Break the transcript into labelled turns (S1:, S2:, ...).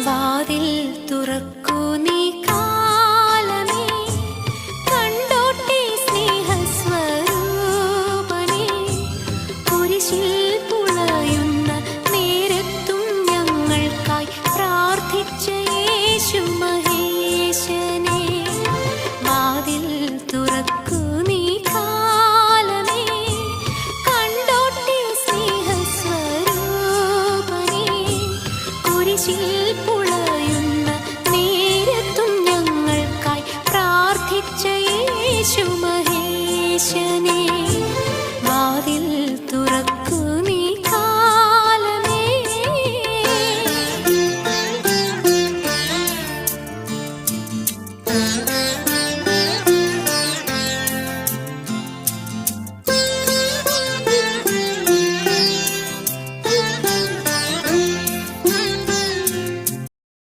S1: വാതിൽ തുറക്കൂ നീ കാലമേ, കണ്ടോട്ടെ സ്നേഹസ്വരൂപനേ. കുരിശിൽ പുളയുന്ന നേരത്തും ഞങ്ങൾക്കായി പ്രാർത്ഥിച്ച യേശു മഹേശനേ. വാതിൽ തുറക്കൂ നീ കാലമേ, കണ്ടോട്ടെ സ്നേഹസ്വരൂപനേ. കുരിശിൽ പുളയുന്ന നേരത്തും ഞങ്ങൾക്കായി പ്രാർത്ഥിച്ച യേശു മഹേശനേ.